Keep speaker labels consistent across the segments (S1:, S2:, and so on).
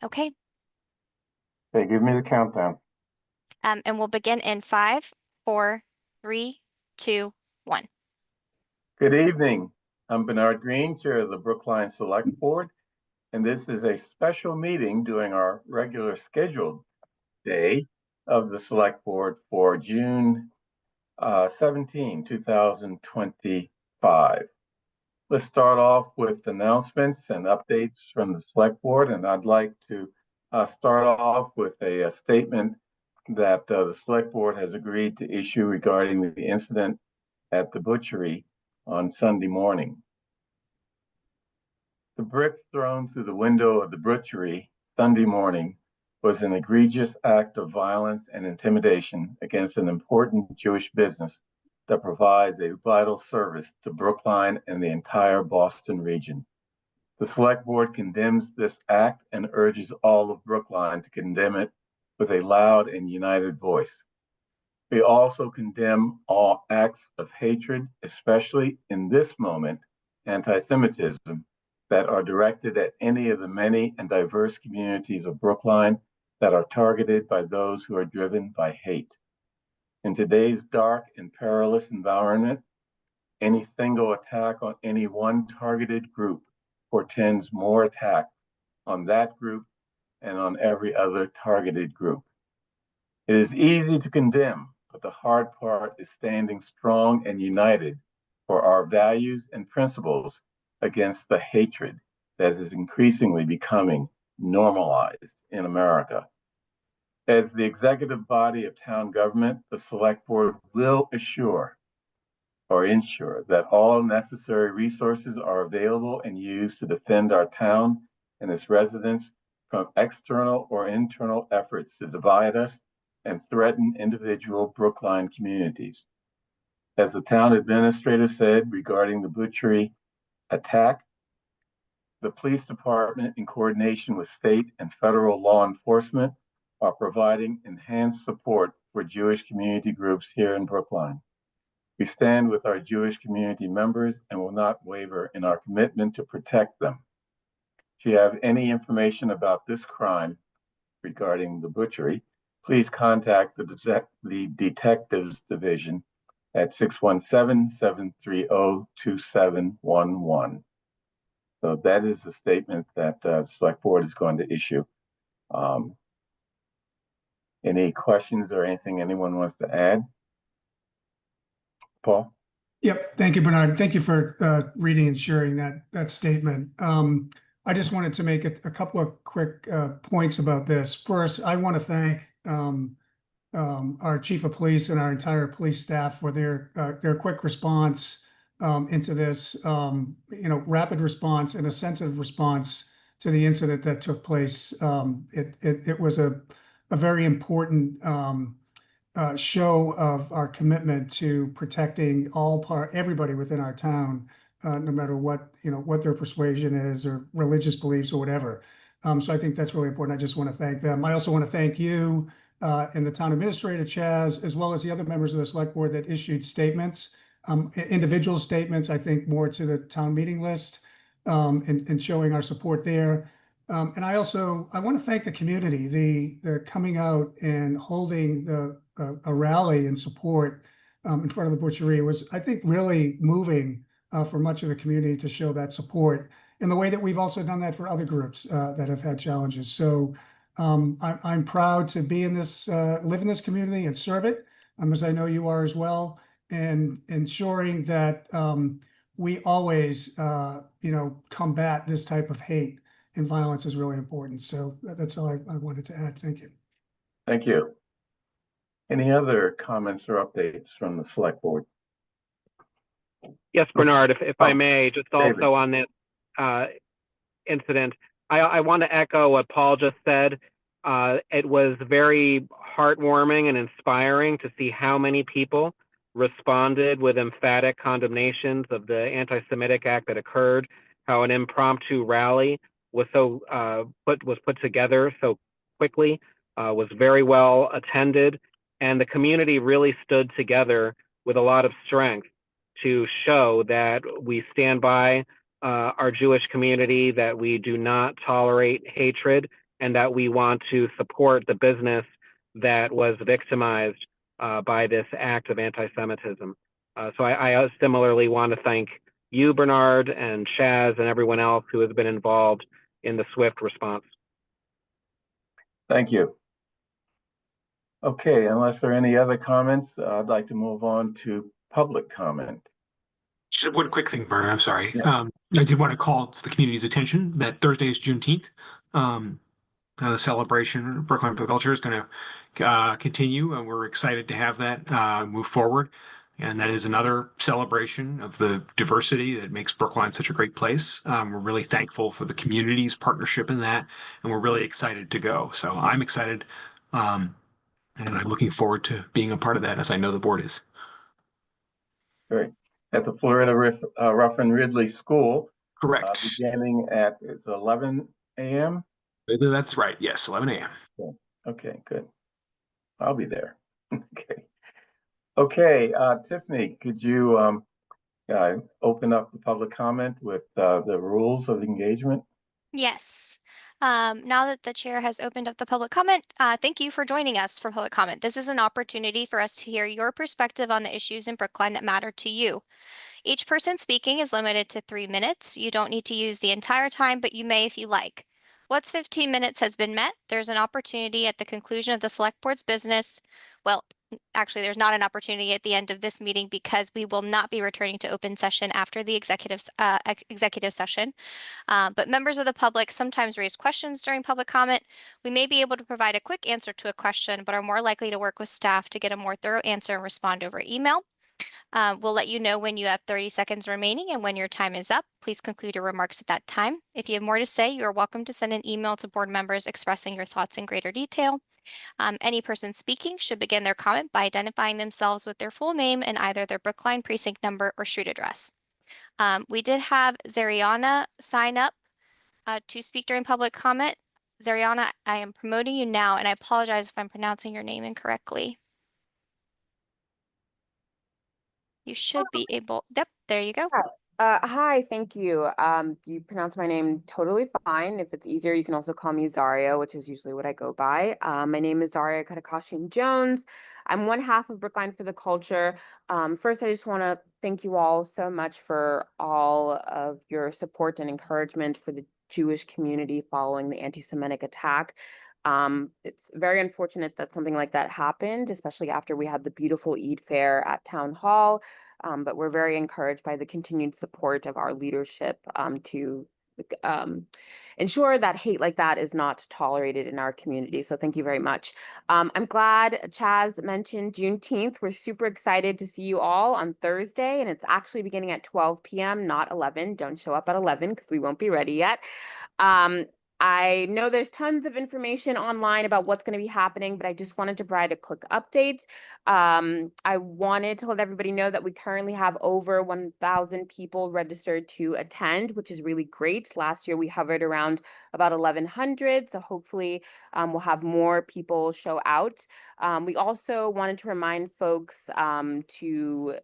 S1: Okay.
S2: Okay, give me the countdown.
S1: And we'll begin in 5, 4, 3, 2, 1.
S2: Good evening. I'm Bernard Green, Chair of the Brookline Select Board, and this is a special meeting during our regular scheduled day of the Select Board for June 17, 2025. Let's start off with announcements and updates from the Select Board, and I'd like to start off with a statement that the Select Board has agreed to issue regarding the incident at the butchery on Sunday morning. The brick thrown through the window of the butchery Sunday morning was an egregious act of violence and intimidation against an important Jewish business that provides a vital service to Brookline and the entire Boston region. The Select Board condemns this act and urges all of Brookline to condemn it with a loud and united voice. We also condemn all acts of hatred, especially in this moment, anti-Semitism, that are directed at any of the many and diverse communities of Brookline that are targeted by those who are driven by hate. In today's dark and perilous environment, any single attack on any one targeted group portends more attacks on that group and on every other targeted group. It is easy to condemn, but the hard part is standing strong and united for our values and principles against the hatred that is increasingly becoming normalized in America. As the executive body of town government, the Select Board will ensure that all necessary resources are available and used to defend our town and its residents from external or internal efforts to divide us and threaten individual Brookline communities. As the town administrator said regarding the butchery attack, the police department, in coordination with state and federal law enforcement, are providing enhanced support for Jewish community groups here in Brookline. We stand with our Jewish community members and will not waver in our commitment to protect them. If you have any information about this crime regarding the butchery, please contact the Detectives Division at 617-730-2711. So that is a statement that the Select Board is going to issue. Any questions or anything anyone wants to add? Paul?
S3: Yep. Thank you, Bernard. Thank you for reading and sharing that statement. I just wanted to make a couple of quick points about this. First, I want to thank our chief of police and our entire police staff for their quick response into this, rapid response and a sensitive response to the incident that took place. It was a very important show of our commitment to protecting everybody within our town, no matter what their persuasion is or religious beliefs or whatever. So I think that's really important. I just want to thank them. I also want to thank you and the town administrator, Chaz, as well as the other members of the Select Board that issued statements, individual statements, I think more to the town meeting list, and showing our support there. And I want to thank the community, the coming out and holding a rally in support in front of the butchery was, I think, really moving for much of the community to show that support in the way that we've also done that for other groups that have had challenges. So I'm proud to be in this, live in this community and serve it, as I know you are as well, and ensuring that we always, combat this type of hate and violence is really important. So that's all I wanted to add. Thank you.
S2: Thank you. Any other comments or updates from the Select Board?
S4: Yes, Bernard, if I may, just also
S2: David.
S4: on this incident, I want to echo what Paul just said. It was very heartwarming and inspiring to see how many people responded with emphatic condemnations of the anti-Semitic act that occurred, how an impromptu rally was put together so quickly, was very well attended, and the community really stood together with a lot of strength to show that we stand by our Jewish community, that we do not tolerate hatred, and that we want to support the business that was victimized by this act of anti-Semitism. So I similarly want to thank you, Bernard, and Chaz, and everyone else who has been involved in the swift response.
S2: Thank you. Okay, unless there are any other comments, I'd like to move on to public comment.
S5: Just one quick thing, Bernard. I'm sorry.
S2: Yeah.
S5: I did want to call to the community's attention that Thursday is Juneteenth. The celebration of Brookline for the Culture is going to continue, and we're excited to have that move forward. And that is another celebration of the diversity that makes Brookline such a great place. We're really thankful for the community's partnership in that, and we're really excited to go. So I'm excited, and I'm looking forward to being a part of that, as I know the board is.
S2: Great. At the Florida Ruffin Ridley School,
S5: Correct.
S2: beginning at, it's 11 a.m.?
S5: That's right. Yes, 11 a.m.
S2: Okay, good. I'll be there. Okay. Okay, Tiffany, could you open up the public comment with the rules of engagement?
S1: Yes. Now that the chair has opened up the public comment, thank you for joining us for public comment. This is an opportunity for us to hear your perspective on the issues in Brookline that matter to you. Each person speaking is limited to 3 minutes. You don't need to use the entire time, but you may if you like. Once 15 minutes has been met, there's an opportunity at the conclusion of the select board's business. Well, actually, there's not an opportunity at the end of this meeting because we will not be returning to open session after the executive session. But members of the public sometimes raise questions during public comment. We may be able to provide a quick answer to a question, but are more likely to work with staff to get a more thorough answer and respond over email. We'll let you know when you have 30 seconds remaining and when your time is up. Please conclude your remarks at that time. If you have more to say, you are welcome to send an email to board members expressing your thoughts in greater detail. Any person speaking should begin their comment by identifying themselves with their full name and either their Brookline precinct number or street address. We did have Zariana sign up to speak during public comment. Zariana, I am promoting you now, and I apologize if I'm pronouncing your name incorrectly. You should be able, yep, there you go.
S6: Hi, thank you. You pronounce my name totally fine. If it's easier, you can also call me Zaria, which is usually what I go by. My name is Zaria Katakashian-Jones. I'm one half of Brookline for the Culture. First, I just want to thank you all so much for all of your support and encouragement for the Jewish community following the anti-Semitic attack. It's very unfortunate that something like that happened, especially after we had the beautiful Eid fair at Town Hall. But we're very encouraged by the continued support of our leadership to ensure that hate like that is not tolerated in our community. So thank you very much. I'm glad Chaz mentioned Juneteenth. We're super excited to see you all on Thursday, and it's actually beginning at 12 p.m., not 11. Don't show up at 11 because we won't be ready yet. I know there's tons of information online about what's going to be happening, but I just wanted to provide a quick update. I wanted to let everybody know that we currently have over 1,000 people registered to attend, which is really great. Last year, we hovered around about 1,100, so hopefully we'll have more people show out. We also wanted to remind folks to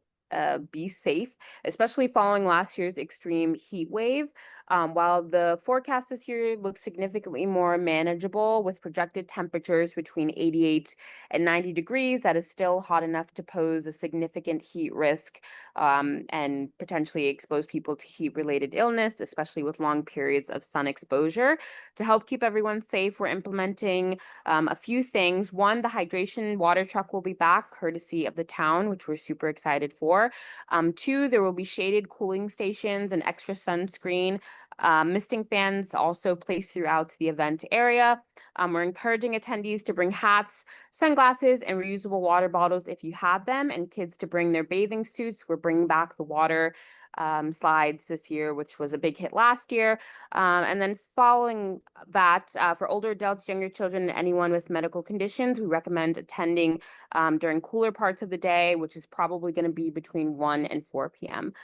S6: be safe, especially following last year's extreme heat wave. While the forecast this year looks significantly more manageable with projected temperatures between 88 and 90 degrees, that is still hot enough to pose a significant heat risk and potentially expose people to heat-related illness, especially with long periods of sun exposure. To help keep everyone safe, we're implementing a few things. One, the hydration water truck will be back, courtesy of the town, which we're super excited for. Two, there will be shaded cooling stations and extra sunscreen. Misting fans also placed throughout the event area. We're encouraging attendees to bring hats, sunglasses, and reusable water bottles if you have them, and kids to bring their bathing suits. We're bringing back the water slides this year, which was a big hit last year. And then following that, for older adults, younger children, and anyone with medical conditions, we recommend attending during cooler parts of the day, which is probably going to be between 1 and 4 p.m.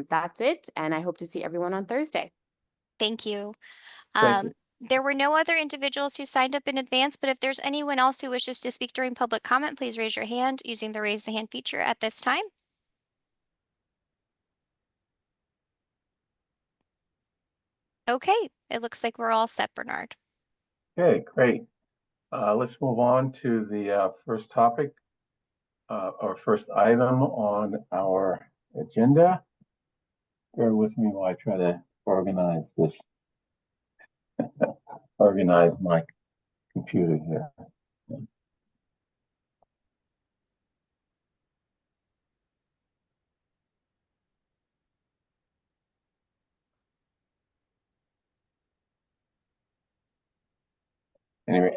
S6: That's it, and I hope to see everyone on Thursday.
S1: Thank you.
S2: Thank you.
S1: There were no other individuals who signed up in advance, but if there's anyone else who wishes to speak during public comment, please raise your hand using the raise the hand feature at this time. Okay, it looks like we're all set, Bernard.
S2: Okay, great. Let's move on to the first topic, our first item on our agenda. Bear with me while I try to organize this, organize my computer here. Anyway,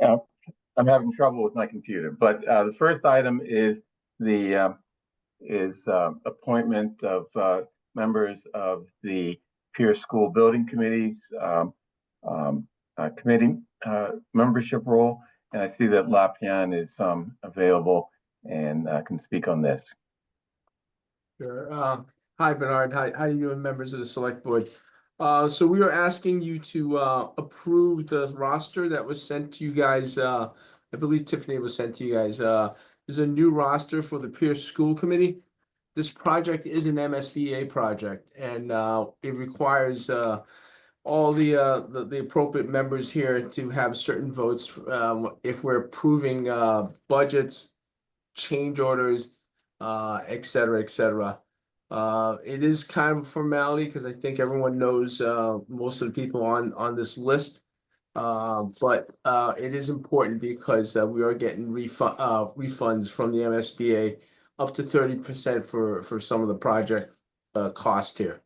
S2: I'm having trouble with my computer, but the first item is the appointment of members of the Pierce School Building Committee's committee membership role. And I see that Lapian is available and can speak on this.
S7: Sure. Hi, Bernard. How you doing, members of the select board? So we are asking you to approve the roster that was sent to you guys. I believe Tiffany was sent to you guys. There's a new roster for the Pierce School Committee. This project is an MSBA project, and it requires all the appropriate members here to have certain votes if we're approving budgets, change orders, et cetera, et cetera. It is kind of a formality because I think everyone knows most of the people on this list. But it is important because we are getting refunds from the MSBA up to 30% for some of the project cost here.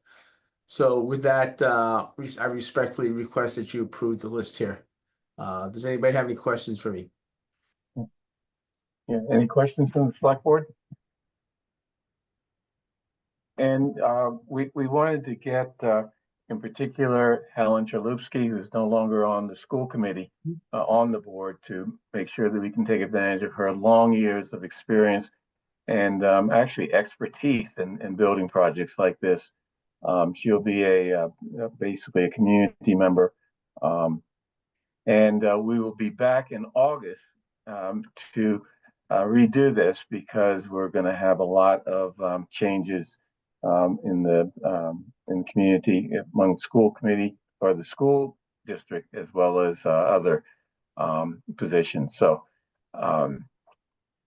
S7: So with that, I respectfully request that you approve the list here. Does anybody have any questions for me?
S2: Yeah, any questions from the select board? And we wanted to get, in particular, Helen Chalupsky, who's no longer on the school committee, on the board to make sure that we can take advantage of her long years of experience and actually expertise in building projects like this. She'll be basically a community member. And we will be back in August to redo this because we're going to have a lot of changes in the community among school committee or the school district as well as other positions. So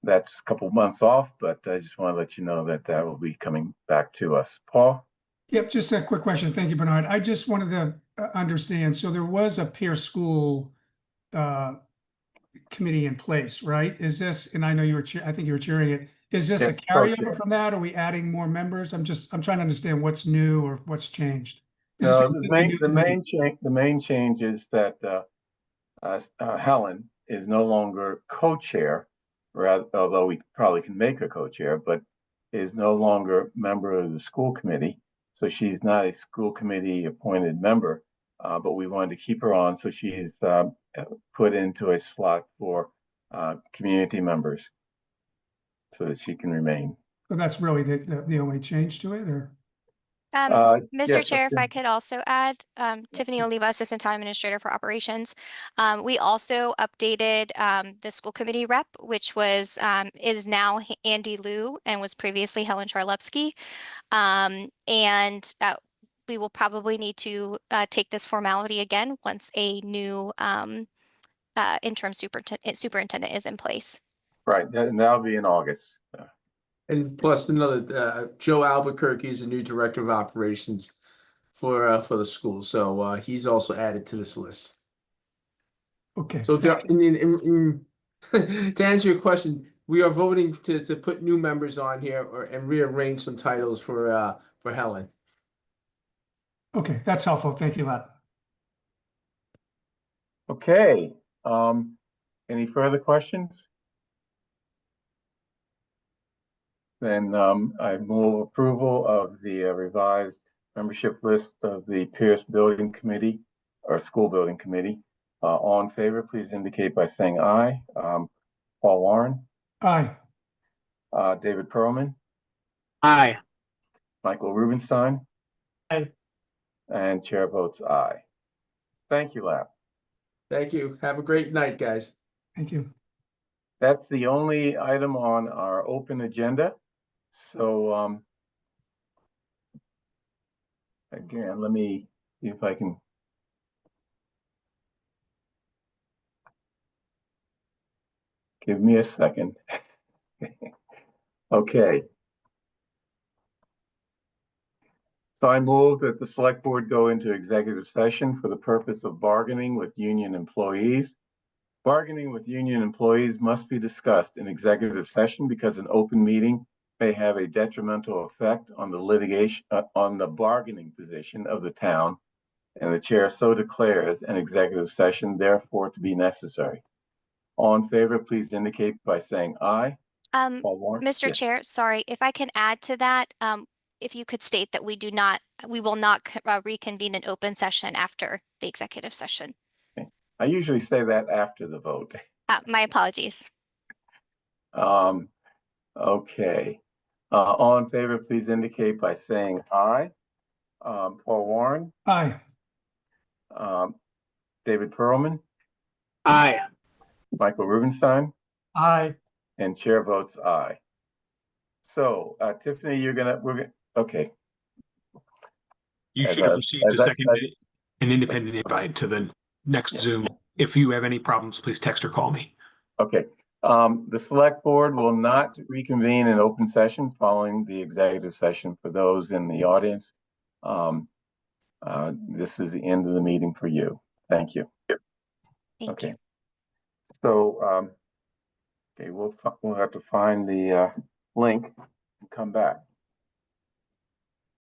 S2: that's a couple months off, but I just want to let you know that that will be coming back to us. Paul?
S3: Yep, just a quick question. Thank you, Bernard. I just wanted to understand. So there was a Pierce School committee in place, right? Is this, and I know you were, I think you were chairing it. Is this a
S2: Yes,
S3: carryover
S2: co-chair.
S3: from that? Are we adding more members? I'm trying to understand what's new or what's changed. Is this
S2: No,
S3: a completely new committee?
S2: the main change is that Helen is no longer co-chair, although we probably can make her co-chair, but is no longer member of the school committee. So she's not a school committee appointed member, but we wanted to keep her on. So she's put into a slot for community members so that she can remain.
S3: So that's really the only change to it, or?
S1: Mr.
S2: Yes,
S1: Chair, if I could also add, Tiffany Oliva, Assistant Town Administrator for Operations. We also updated the school committee rep, which was is now Andy Liu and was previously Helen Charlepsky. And we will probably need to take this formality again once a new interim superintendent is in place.
S2: right, and that'll be in August.
S7: And plus another, Joe Albuquerque is a new director of operations for the school. So he's also added to this list.
S3: Okay.
S7: So there, to answer your question, we are voting to put new members on here and rearrange some titles for Helen.
S3: Okay, that's helpful. Thank you, Lap.
S2: Okay, any further questions? Then I move approval of the revised membership list of the Pierce Building Committee or School Building Committee. All in favor, please indicate by saying aye. Paul Warren,
S3: Aye.
S2: David Perlman,
S4: Aye.
S2: Michael Rubenstein.
S3: Aye.
S2: And chair votes aye. Thank you, Lap.
S7: Thank you. Have a great night, guys.
S3: Thank you.
S2: That's the only item on our open agenda. So again, let me see if I can Give me a second. Okay. So I move that the select board go into executive session for the purpose of bargaining with union employees. Bargaining with union employees must be discussed in executive session because an open meeting may have a detrimental effect on the litigation, on the bargaining position of the town, and the chair so declares an executive session therefore to be necessary. All in favor, please indicate by saying aye. Paul Warren?
S1: Mr.
S2: Yes.
S1: Chair, sorry, if I can add to that, if you could state that we will not reconvene an open session after the executive session.
S2: I usually say that after the vote.
S1: My apologies.
S2: Okay. All in favor, please indicate by saying aye. Paul Warren,
S3: Aye.
S2: David Perlman,
S4: Aye.
S2: Michael Rubenstein,
S3: Aye.
S2: and chair votes aye. So, Tiffany, okay.
S5: You
S2: As
S5: should have
S2: I-
S5: received a
S2: as I-
S5: second, an independent invite to the next
S2: Yeah.
S5: Zoom. If you have any problems, please text or call me.
S2: Okay, the select board will not reconvene in open session following the executive session for those in the audience. This is the end of the meeting for you. Thank you.
S1: Thank
S2: Okay.
S1: you.
S2: So, okay, we'll have to find the link and come back.